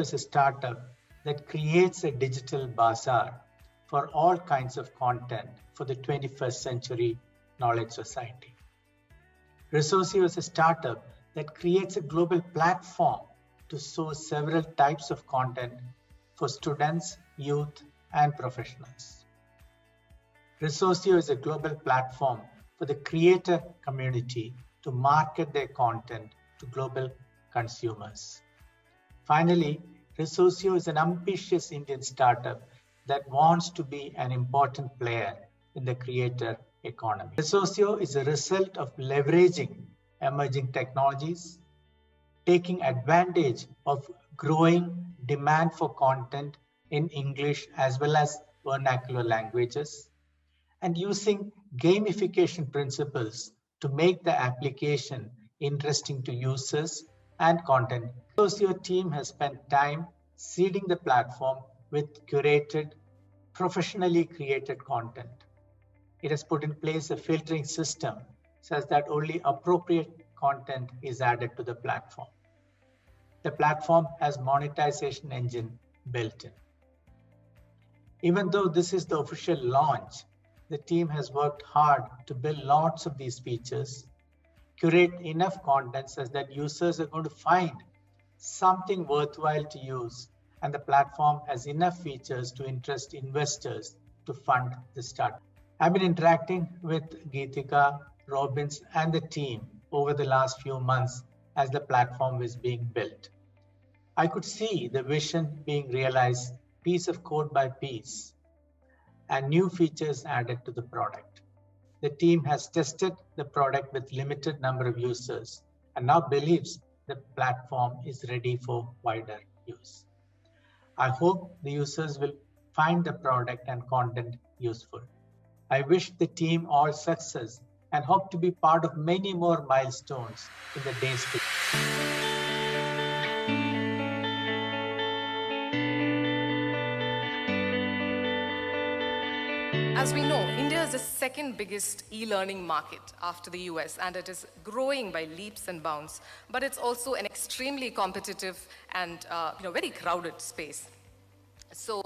is a startup that creates a digital bazaar for all kinds of content for the 21st century knowledge society. Resorcio is a startup that creates a global platform to source several types of content for students, youth, and professionals. Resorcio is a global platform for the creator community to market their content to global consumers. Finally, Resorcio is an ambitious Indian startup that wants to be an important player in the creator economy. Resorcio is a result of leveraging emerging technologies, taking advantage of growing demand for content in English as well as vernacular languages, and using gamification principles to make the application interesting to users and content. The Resorcio team has spent time seeding the platform with curated, professionally created content. It has put in place a filtering system such that only appropriate content is added to the platform. The platform has monetization engine built in. Even though this is the official launch, the team has worked hard to build lots of these features, curate enough content such that users are going to find something worthwhile to use, and the platform has enough features to interest investors to fund the startup. I've been interacting with Geetika, Robbins, and the team over the last few months as the platform is being built. I could see the vision being realized piece of code by piece and new features added to the product. The team has tested the product with limited number of users and now believes the platform is ready for wider use. I hope the users will find the product and content useful. I wish the team all success and hope to be part of many more milestones in the days to come. As we know, India is the second biggest e-learning market after the US, and it is growing by leaps and bounds. But it's also an extremely competitive and very crowded space. So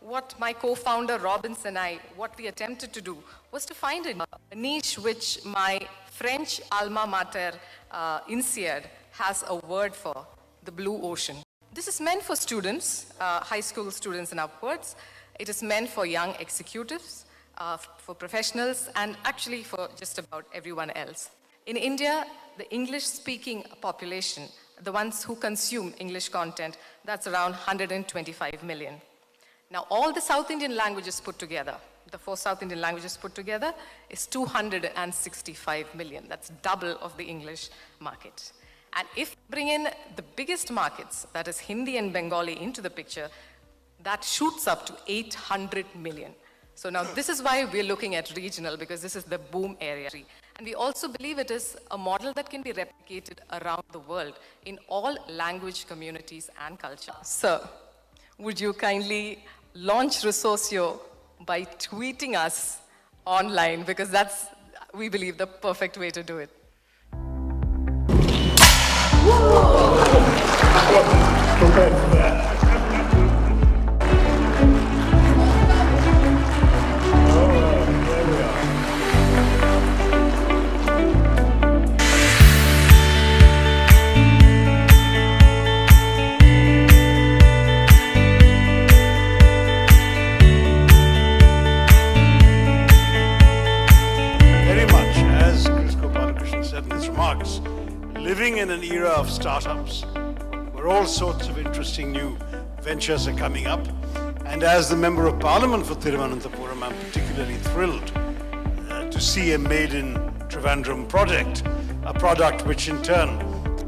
what my co-founder Robbins and I, what we attempted to do was to find a niche which my French alma mater, INSEAD, has a word for, the blue ocean. This is meant for students, high school students and upwards. It is meant for young executives, for professionals, and actually for just about everyone else. In India, the English-speaking population, the ones who consume English content, that's around 125 million. Now, all the South Indian languages put together, the 4 South Indian languages put together, is 265 million. That's double of the English market. And if you bring in the biggest markets, that is Hindi and Bengali, into the picture, that shoots up to 800 million. So now this is why we're looking at regional, because this is the boom area. And we also believe it is a model that can be replicated around the world in all language communities and culture. Sir, would you kindly launch Resorcio by tweeting us online, because that's, we believe, the perfect way to do it. Living in an era of startups, where all sorts of interesting new ventures are coming up. And as the Member of Parliament for Thiruvananthapuram, I'm particularly thrilled to see a made in Trivandrum project, a product which in turn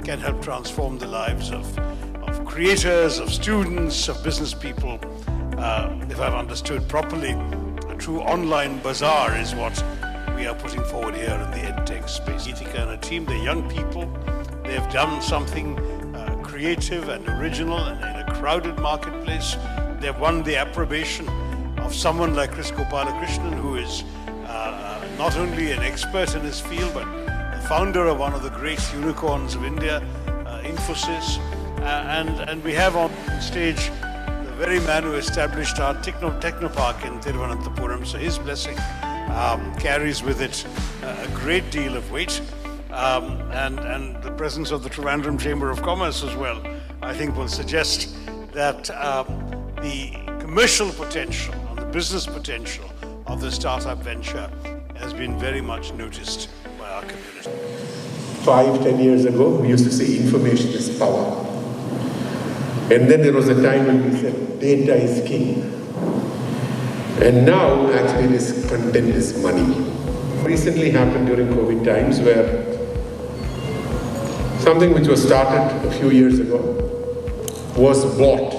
can help transform the lives of creators, of students, of business people. If I've understood properly, a true online bazaar is what we are putting forward here in the EdTech space. Geetika and her team, they're young people. They've done something creative and original and in a crowded marketplace. They've won the approbation of someone like Kris Gopalakrishnan, who is not only an expert in his field, but the founder of one of the great unicorns of India, Infosys. And we have on on stage the very man who established our Technopark in Thiruvananthapuram. So his blessing carries with it a great deal of weight. And the presence of the Trivandrum Chamber of Commerce as well, I think will suggest that the commercial potential and the business potential of the startup venture has been very much noticed by our community. 5-10 years ago, we used to say information is power. And then there was a time when we said data is king. And now actually this content is money. Recently happened during COVID times where something which was started a few years ago was bought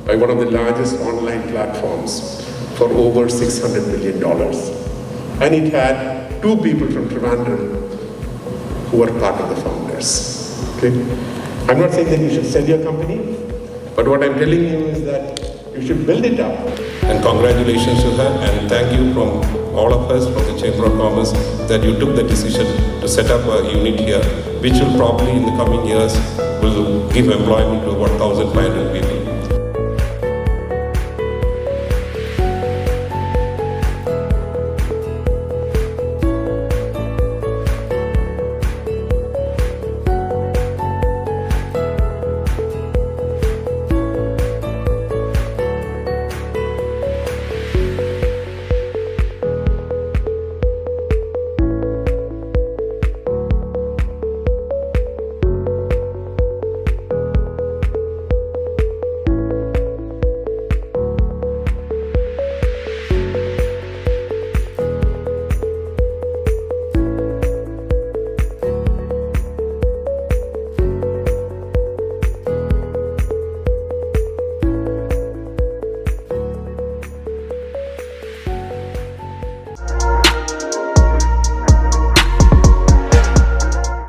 by one of the largest online platforms for over $600 million. And it had 2 people from Trivandrum who were part of the founders. Okay? I'm not saying that you should sell your company, but what I'm telling you is that you should build it up. And congratulations to her, and thank you from all of us from the Chamber of Commerce that you took the decision to set up a unit here, which will probably in the coming years will give employment to about 1,500 people.